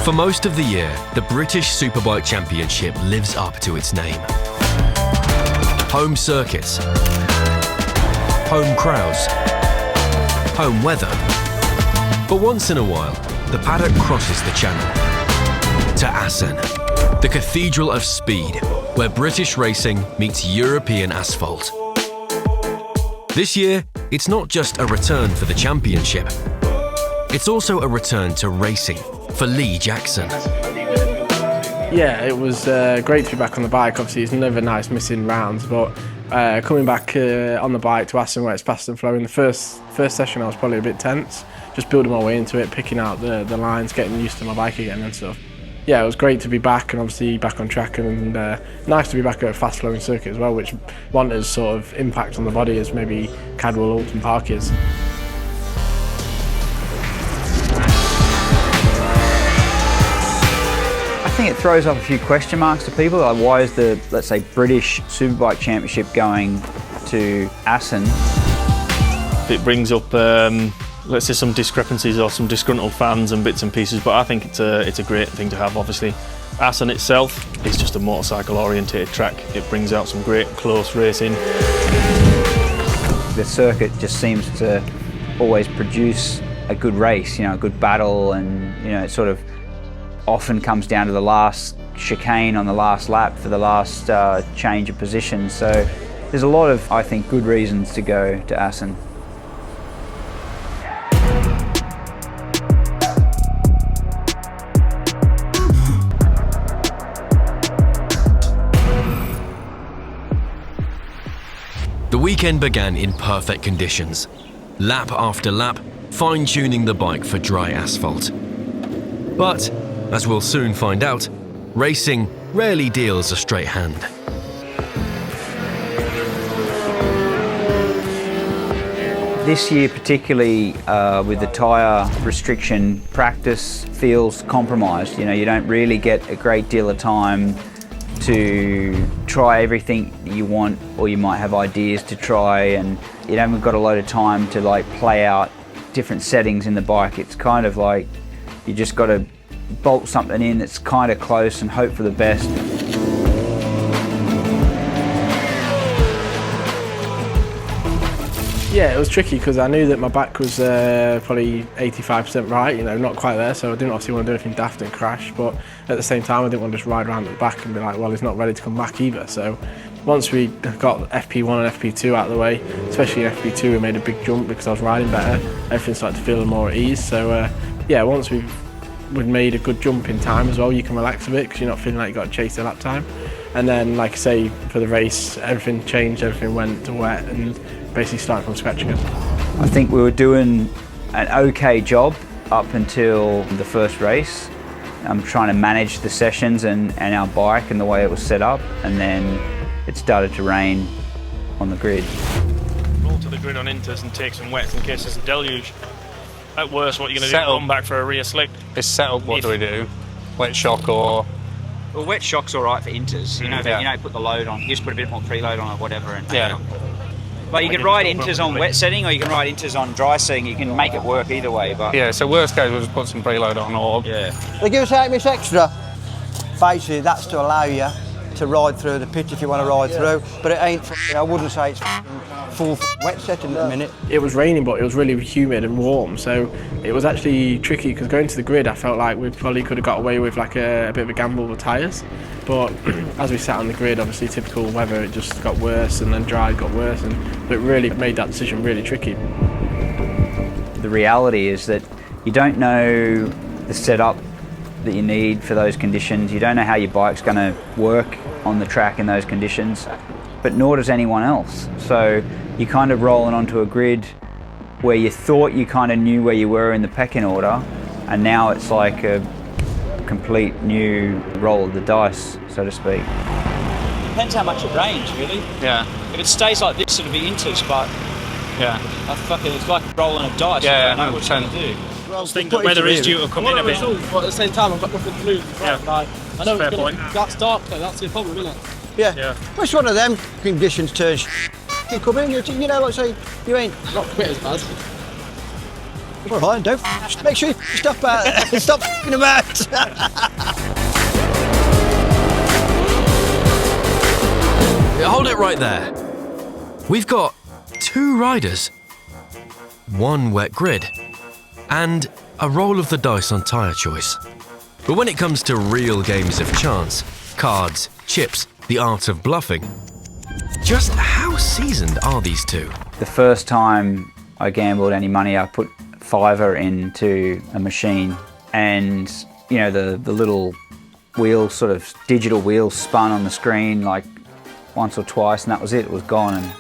For most of the year, the British Superbike Championship lives up to its name. Home circuits, home crowds, home weather. But once in a while, the paddock crosses the channel to Assen, the cathedral of speed, where British racing meets European asphalt. This year, it's not just a return for the championship, it's also a return to racing for Lee Jackson. Yeah, it was great to be back on the bike. Obviously, it's never nice missing rounds, but coming back on the bike to Assen where it's fast and flowing, the first session I was probably a bit tense, just building my way into it, picking out the lines, getting used to my bike again and stuff. Yeah, it was great to be back and obviously back on track, and nice to be back at a fast flowing circuit as well, which wasn't as sort of impact on the body as maybe Cadwell Oulton Park is. I think it throws up a few question marks to people, like why is the, let's say, British Superbike Championship going to Assen? It brings up, let's say, some discrepancies or some disgruntled fans and bits and pieces, but I think it's a great thing to have, obviously. Assen itself is just a motorcycle orientated track. It brings out some great close racing. The circuit just seems to always produce a good race, you know, a good battle, and you know, it sort of often comes down to the last chicane on the last lap for the last change of position. So there's a lot of, I think, good reasons to go to Assen. The weekend began in perfect conditions. Lap after lap, fine-tuning the bike for dry asphalt. But, as we'll soon find out, racing rarely deals a straight hand. This year particularly, with the tyre restriction, practice feels compromised. You know, you don't really get a great deal of time to try everything you want, or you might have ideas to try, and you haven't got a lot of time to like play out different settings in the bike. It's kind of like you just got to bolt something in that's kind of close and hope for the best. Yeah, it was tricky because I knew that my back was probably 85% right, you know, not quite there, so I didn't obviously want to do anything daft and crash, but at the same time I didn't want to just ride around at the back and be like, well, he's not ready to come back either. So once we got FP1 and FP2 out of the way, especially in FP2 we made a big jump because I was riding better, everything started to feel more at ease. So yeah, once we'd made a good jump in time as well, you can relax a bit because you're not feeling like you've got to chase the lap time. And then, like I say, for the race, everything changed, everything went to wet, and basically started from scratch again. I think we were doing an okay job up until the first race. I'm trying to manage the sessions and our bike and the way it was set up, and then it started to rain on the grid. Roll to the grid on inters and take some wets in case there's a deluge. At worst, what you're going to do is come back for a rear slick. It's settled, what do we do? Wet shock or...? Well, wet shock's all right for inters. You know, yeah. You know, put the load on. You just put a bit more preload on or whatever. And yeah. But you can ride inters on wet setting, or you can ride inters on dry setting. You can make it work either way. But yeah, so worst case, we'll just put some preload on, or... Yeah. They give us 8 minutes extra. Basically, that's to allow you to ride through the pitch if you want to ride through, but it ain't, I wouldn't say it's full wet setting at the minute. It was raining, but it was really humid and warm, so it was actually tricky because going to the grid I felt like we probably could have got away with like a bit of a gamble with tyres, but as we sat on the grid, obviously typical weather, it just got worse, and then dry got worse, and it really made that decision really tricky. The reality is that you don't know the setup that you need for those conditions. You don't know how your bike's going to work on the track in those conditions, but nor does anyone else. So you're kind of rolling onto a grid where you thought you kind of knew where you were in the pecking order, and now it's like a complete new roll of the dice, so to speak. Depends how much it rains, really. Yeah. If it stays like this, it'll be inters, but yeah. It's like rolling a dice. Yeah, you don't know what you're going to do. I think the weather is due to come in a bit. But at the same time, I've got nothing to lose. Yeah. Like, I know Fair it's point. that's dark though, that's the problem, isn't it? Yeah. Yeah. Well, it's one of them conditions turns. You come in, you know what I say, you ain't. Not quite as bad. All right, don't make sure you stop stop f***ing about. Hold it right there. We've got 2 riders, 1 wet grid, and a roll of the dice on tyre choice. But when it comes to real games of chance, cards, chips, the art of bluffing, just how seasoned are these 2? The first time I gambled any money, I put $5 into a machine, and you know the little wheel, sort of digital wheel, spun on the screen like once or twice, and that was it. It was gone. And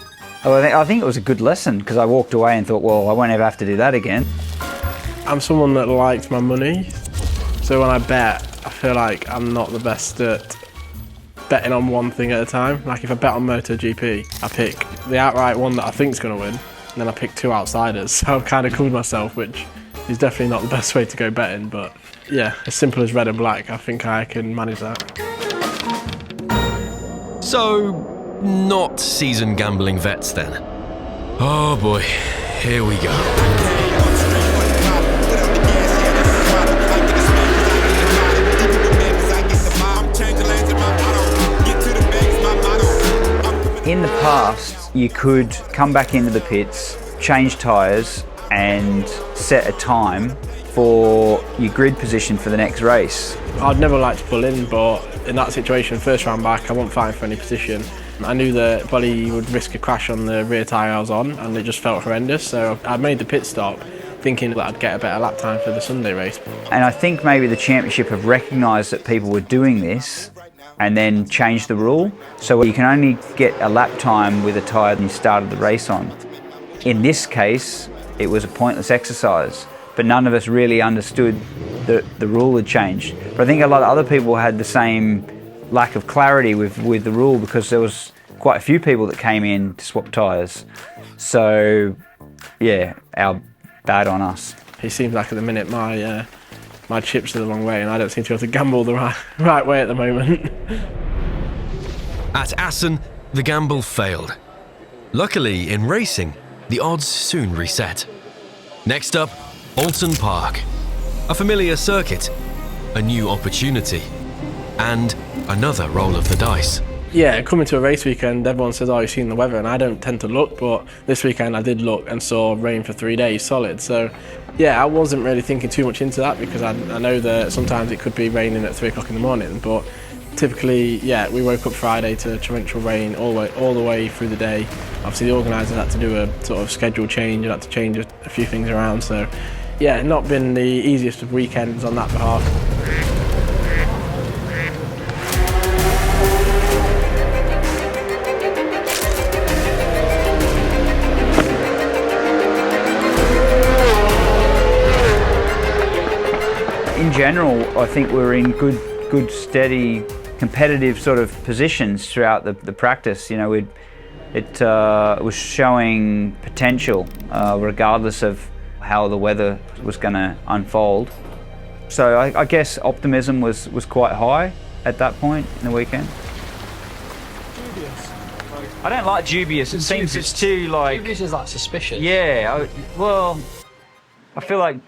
I think it was a good lesson, because I walked away and thought, well, I won't ever have to do that again. I'm someone that likes my money, so when I bet, I feel like I'm not the best at betting on one thing at a time. Like if I bet on MotoGP, I pick the outright one that I think is going to win, and then I pick 2 outsiders. So I've kind of cooled myself, which is definitely not the best way to go betting, but yeah, as simple as red and black, I think I can manage that. So, not seasoned gambling vets then? Oh boy, here we go. In the past, you could come back into the pits, change tyres, and set a time for your grid position for the next race. I'd never like to pull in, but in that situation, first round back, I wasn't fighting for any position. I knew that probably would risk a crash on the rear tyre I was on, and it just felt horrendous. So I made the pit stop, thinking that I'd get a better lap time for the Sunday race. And I think maybe the championship have recognised that people were doing this, and then changed the rule. So you can only get a lap time with a tyre that you started the race on. In this case, it was a pointless exercise, but none of us really understood that the rule had changed. But I think a lot of other people had the same lack of clarity with the rule, because there was quite a few people that came in to swap tyres. So yeah, bad on us. It seems like at the minute my chips are the wrong way, and I don't seem to be able to gamble the right way at the moment. At Assen, the gamble failed. Luckily, in racing, the odds soon reset. Next up, Oulton Park. A familiar circuit, a new opportunity, and another roll of the dice. Yeah, coming to a race weekend, everyone says, oh, you've seen the weather, and I don't tend to look, but this weekend I did look and saw rain for 3 days solid. So yeah, I wasn't really thinking too much into that, because I know that sometimes it could be raining at 3 o'clock in the morning, but typically, yeah, we woke up Friday to torrential rain all the way through the day. Obviously the organisers had to do a sort of schedule change, and had to change a few things around, so yeah, not been the easiest of weekends on that behalf. In general, I think we're in good, steady, competitive sort of positions throughout the practice. You know, it was showing potential regardless of how the weather was going to unfold. So I guess optimism was quite high at that point in the weekend. I don't like dubious. It seems it's too like... Dubious is like suspicious. Yeah, well, I feel like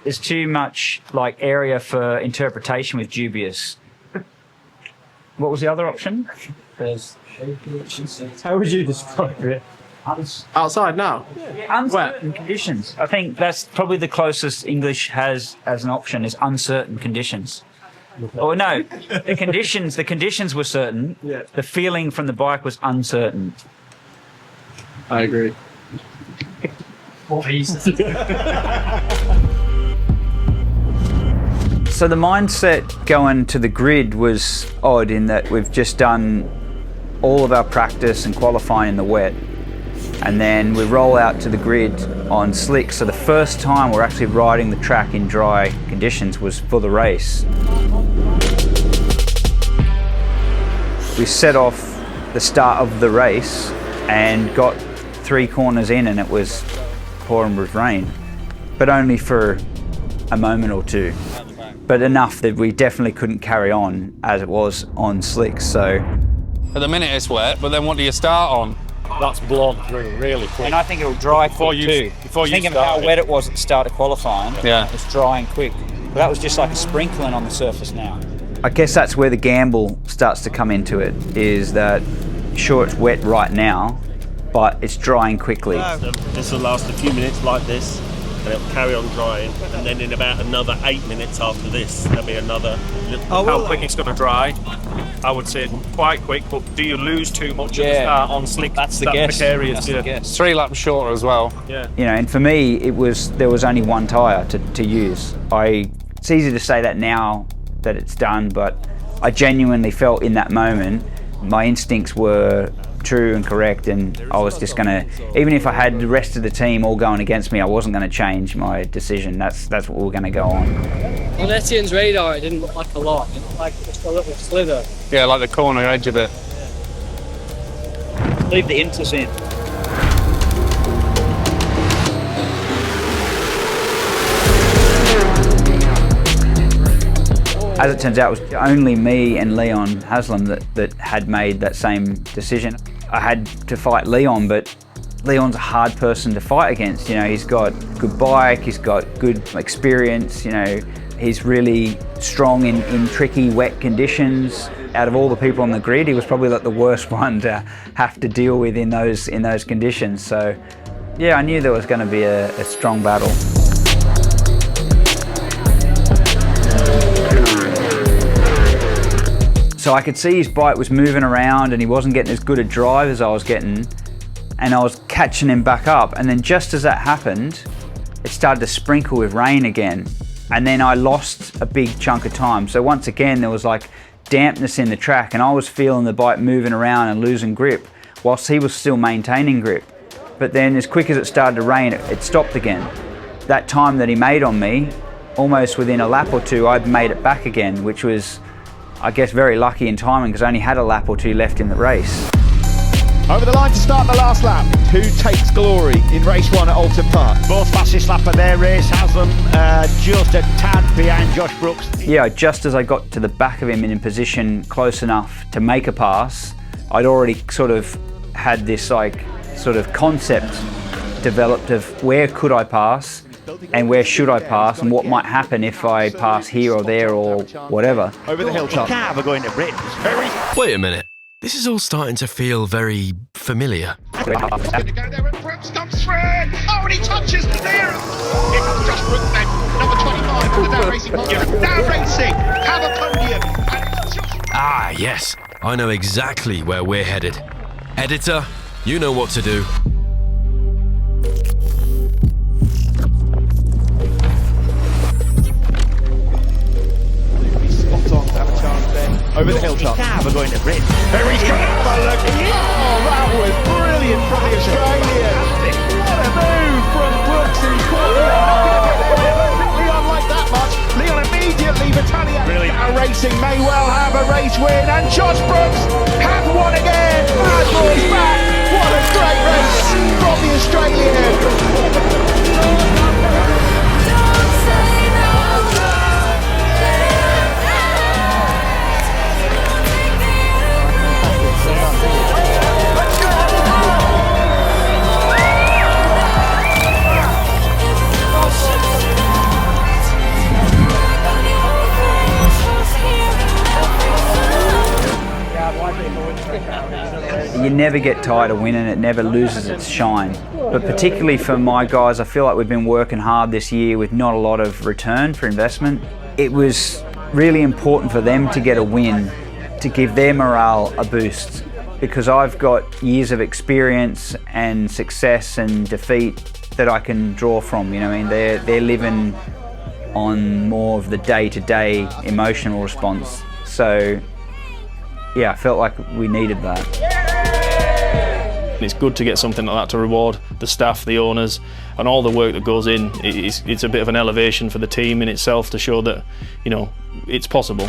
there's too much like area for interpretation with dubious. What was the other option? There's... How would you describe it? Outside now? Uncertain conditions. I think that's probably the closest English has as an option, is uncertain conditions. Or no, the conditions were certain. Yeah. The feeling from the bike was uncertain. I agree. What he said. So the mindset going to the grid was odd, in that we've just done all of our practice and qualifying in the wet, and then we roll out to the grid on slick. So the first time we're actually riding the track in dry conditions was for the race. We set off the start of the race and got 3 corners in, and it was pouring with rain, but only for a moment or two, but enough that we definitely couldn't carry on as it was on slicks. So At the minute it's wet, but then what do you start on? that's blown through really quick. And I think it'll dry quick too. Think of how wet it was at the start of qualifying. Yeah. It's drying quick. But that was just like a sprinkling on the surface now. I guess that's where the gamble starts to come into it, is that sure, it's wet right now, but it's drying quickly. This will last a few minutes like this, and it'll carry on drying, and then in about another 8 minutes after this, there'll be another little... How quick it's going to dry? I would say quite quick, but do you lose too much at the start on slick? That's the guess. Areas, That's the guess. 3 laps shorter as well. Yeah. You know, and for me, there was only one tyre to use. It's easy to say that now that it's done, but I genuinely felt in that moment my instincts were true and correct, and I was just gonna, even if I had the rest of the team all going against me, I wasn't gonna change my decision. That's what we were gonna go on. On Etienne's radar, it didn't look like a lot. It looked like just a little slither. Yeah, like the corner edge of it. Leave the intus in. As it turns out, it was only me and Leon Haslam that had made that same decision. I had to fight Leon, but Leon's a hard person to fight against. You know, he's got a good bike, he's got good experience, you know, he's really strong in tricky, wet conditions. Out of all the people on the grid, he was probably like the worst one to have to deal with in those conditions. So, yeah, I knew there was going to be a strong battle. So I could see his bike was moving around and he wasn't getting as good a drive as I was getting, and I was catching him back up. And then just as that happened, it started to sprinkle with rain again. And then I lost a big chunk of time. So once again, there was like dampness in the track, and I was feeling the bike moving around and losing grip whilst he was still maintaining grip. But then as quick as it started to rain, it stopped again. That time that he made on me, almost within a lap or two, I'd made it back again, which was, I guess, very lucky in timing because I only had a lap or two left in the race. Over the line to start the last lap. Who takes glory in race 1 at Oulton Park? Fourth fastest lap of their race. Haslam just a tad behind Josh Brookes. Yeah, just as I got to the back of him and in position close enough to make a pass, I'd already sort of had this like sort of concept developed of where could I pass and where should I pass and what might happen if I pass here or there or whatever. Over the hilltop. We're going to Britain. Wait a minute. This is all starting to feel very familiar. Going to go there and Brookes comes through. Oh, and he touches there. Here comes Josh Brookes then. Number 25 for the Dow Racing podium. Dow Racing have a podium. Ah, yes. I know exactly where we're headed. Editor, you know what to do. Over the hilltop. We're going to Britain. Very good. Oh, that was brilliant from the Australian. What a move from Brookes in Leon like that much. Leon immediately battalion. Brilliant. Racing may well have a race win, and Josh Brookes has won again. Bad boys back. What a great race from the Australian. You never get tired of winning, it never loses its shine. But particularly for my guys, I feel like we've been working hard this year with not a lot of return for investment. It was really important for them to get a win, to give their morale a boost, because I've got years of experience and success and defeat that I can draw from. You know, I mean, they're living on more of the day-to-day emotional response. So yeah, I felt like we needed that. It's good to get something like that to reward the staff, the owners, and all the work that goes in. It's a bit of an elevation for the team in itself to show that, you know, it's possible.